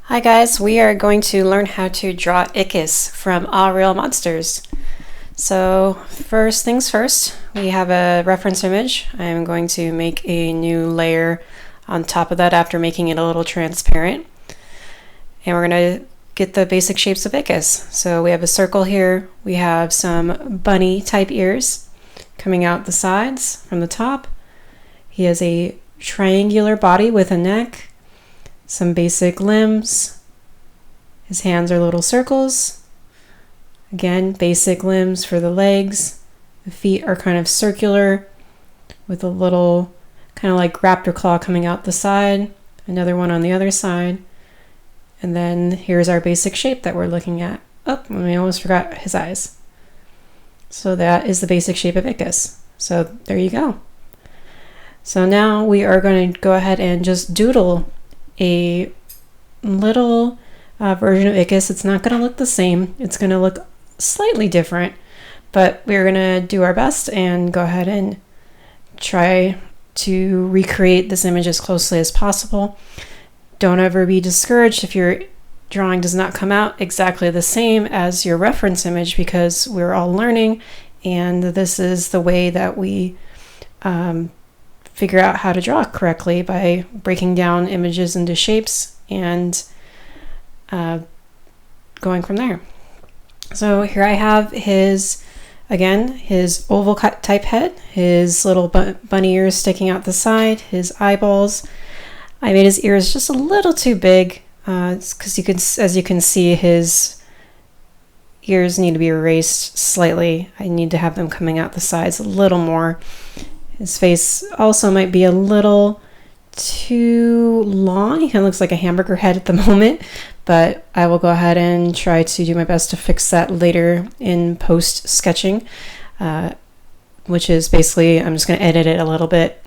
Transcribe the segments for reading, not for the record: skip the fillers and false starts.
Hi guys, we are going to learn how to draw Ickis from Aaahh monsters. So first things first, we have a reference image. I'm going to make a new layer on top of that after making it a little transparent. And we're going to get the basic shapes of Ickis. So we have a circle here, we have some bunny type ears coming out the sides from the top. He has a triangular body with a neck, some basic limbs. His hands are little circles. Again, basic limbs for the legs. The feet are kind of circular with a little kind of like raptor claw coming out the side. Another one on the other side. And then here's our basic shape that we're looking at. Oh, we almost forgot his eyes. So that is the basic shape of Ickis. So there you go. So now we are going to go ahead and just doodle a little version of Ickis. It's not going to look the same. It's going to look slightly different, but we're going to do our best and go ahead and try to recreate this image as closely as possible. Don't ever be discouraged if your drawing does not come out exactly the same as your reference image, because we're all learning, and this is the way that we figure out how to draw correctly, by breaking down images into shapes and going from there. So here I have his oval type head, his little bunny ears sticking out the side, his eyeballs. I made his ears just a little too big because as you can see, his ears need to be erased slightly. I need to have them coming out the sides a little more. His face also might be a little too long. He kind of looks like a hamburger head at the moment, but I will go ahead and try to do my best to fix that later in post sketching, which is basically, I'm just going to edit it a little bit.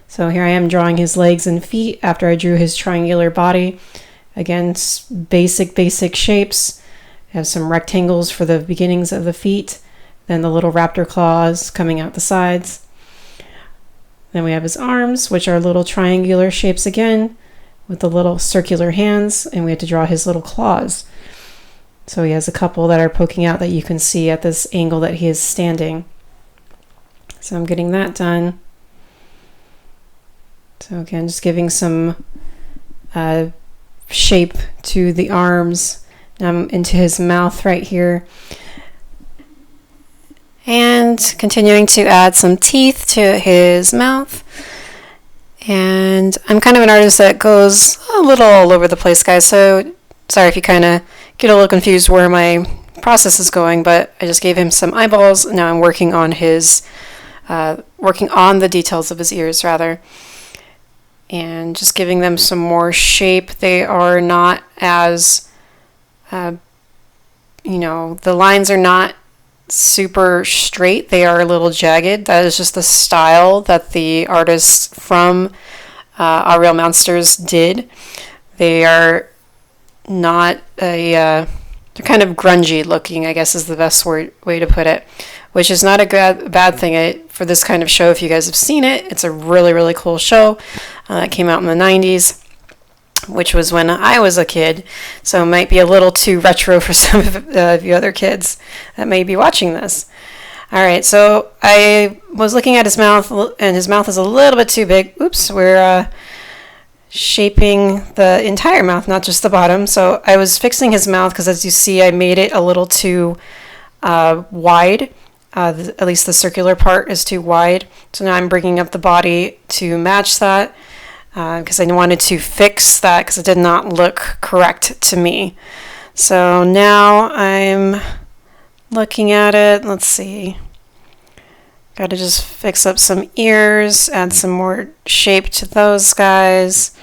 So here I am drawing his legs and feet after I drew his triangular body. Again, basic shapes. I have some rectangles for the beginnings of the feet, then the little raptor claws coming out the sides. Then we have his arms, which are little triangular shapes again, with the little circular hands, and we have to draw his little claws. So he has a couple that are poking out that you can see at this angle that he is standing. So I'm getting that done. So again, just giving some shape to the arms. Now I'm into his mouth right here. And continuing to add some teeth to his mouth. And I'm kind of an artist that goes a little all over the place, guys, so sorry if you kind of get a little confused where my process is going, but I just gave him some eyeballs. Now I'm working on the details of his ears, rather, and just giving them some more shape. They are not as, the lines are not super straight. They are a little jagged. That is just the style that the artist from Aaahh Monsters did. They are not they're kind of grungy looking, I guess is the best way to put it, which is not a bad thing for this kind of show. If you guys have seen it, it's a really cool show that came out in the 90s, which was when I was a kid, so it might be a little too retro for some of you other kids that may be watching this. Alright, so I was looking at his mouth, and his mouth is a little bit too big. Oops, we're shaping the entire mouth, not just the bottom. So I was fixing his mouth because, as you see, I made it a little too wide. At least the circular part is too wide. So now I'm bringing up the body to match that, because I wanted to fix that because it did not look correct to me. So now I'm looking at it. Let's see. Got to just fix up some ears, add some more shape to those guys.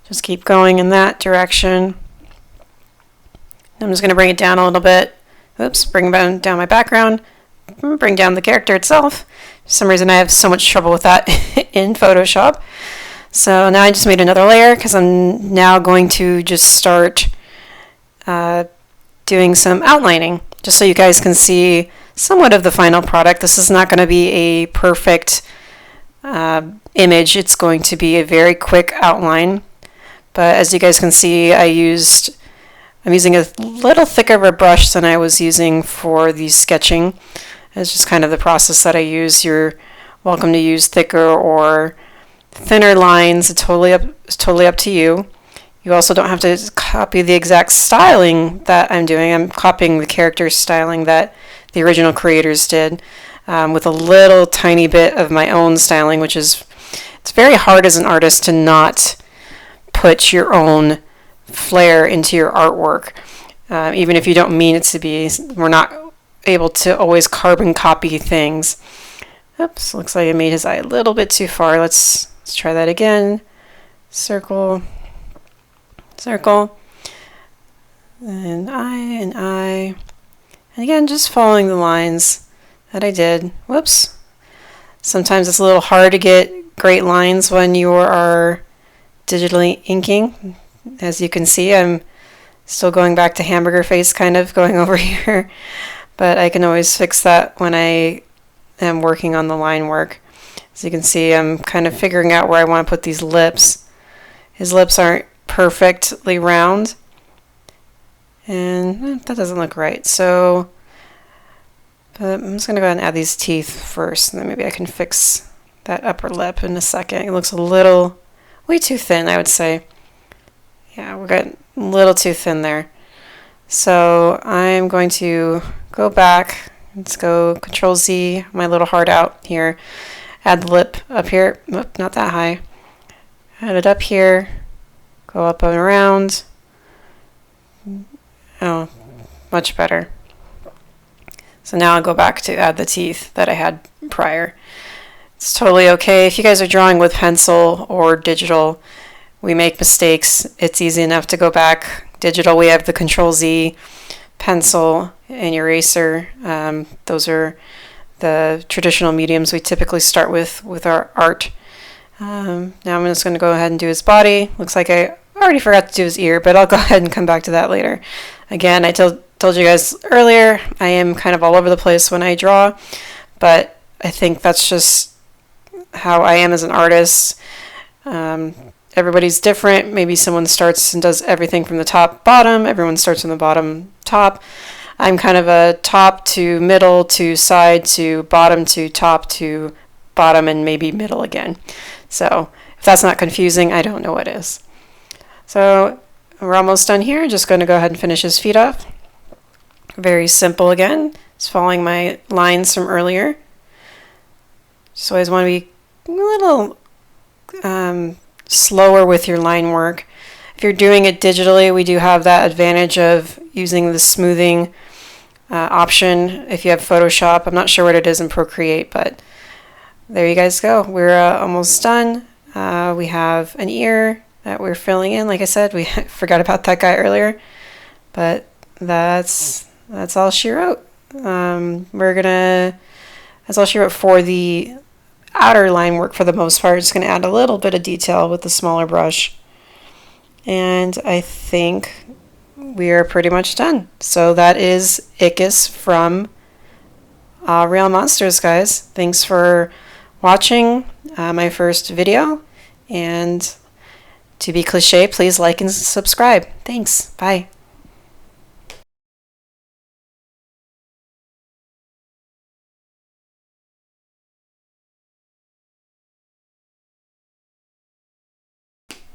Just keep going in that direction. I'm just going to bring it down a little bit. Oops, bring down my background. Bring down the character itself. For some reason I have so much trouble with that in Photoshop. So now I just made another layer because I'm now going to just start doing some outlining, just so you guys can see somewhat of the final product. This is not going to be a perfect image. It's going to be a very quick outline, But as you guys can see, I'm using a little thicker of a brush than I was using for the sketching. It's just kind of the process that I use. You're welcome to use thicker or thinner lines. It's totally up to you. You also don't have to copy the exact styling that I'm doing. I'm copying the character styling that the original creators did, with a little tiny bit of my own styling, which is, it's very hard as an artist to not put your own flair into your artwork, even if you don't mean it to be. We're not able to always carbon copy things. Oops, looks like I made his eye a little bit too far. Let's try that again. Circle, circle, and eye. And again, just following the lines that I did. Whoops. Sometimes it's a little hard to get great lines when you are digitally inking. As you can see, I'm still going back to hamburger face, kind of going over here. But I can always fix that when I am working on the line work. As you can see, I'm kind of figuring out where I want to put these lips. His lips aren't perfectly round, and that doesn't look right. So but I'm just going to go ahead and add these teeth first, and then maybe I can fix that upper lip in a second. It looks a little, way too thin, I would say. Yeah, we got a little too thin there. So I'm going to go back. Let's go Control Z, my little heart out here. Add the lip up here. Oop, not that high. Add it up here. Go up and around. Oh, much better. So now I'll go back to add the teeth that I had prior. It's totally okay. If you guys are drawing with pencil or digital, we make mistakes. It's easy enough to go back. Digital, we have the Control Z, pencil, and eraser. Those are the traditional mediums we typically start with our art. Now I'm just going to go ahead and do his body. Looks like I already forgot to do his ear, but I'll go ahead and come back to that later. Again, I told you guys earlier, I am kind of all over the place when I draw, but I think that's just how I am as an artist. Everybody's different. Maybe someone starts and does everything from the top, bottom. Everyone starts from the bottom, top. I'm kind of a top to middle to side to bottom to top to bottom and maybe middle again. So if that's not confusing, I don't know what is. So we're almost done here. Just going to go ahead and finish his feet off. Very simple again. Just following my lines from earlier. Just always want to be a little slower with your line work. If you're doing it digitally, we do have that advantage of using the smoothing option if you have Photoshop. I'm not sure what it is in Procreate, but there you guys go. We're almost done. We have an ear that we're filling in. Like I said, we forgot about that guy earlier, but that's all she wrote. That's all she wrote for the outer line work for the most part. Just going to add a little bit of detail with the smaller brush. And I think we are pretty much done. So that is Ickis from Real Monsters, guys. Thanks for watching my first video. And to be cliche, please like and subscribe. Thanks. Bye.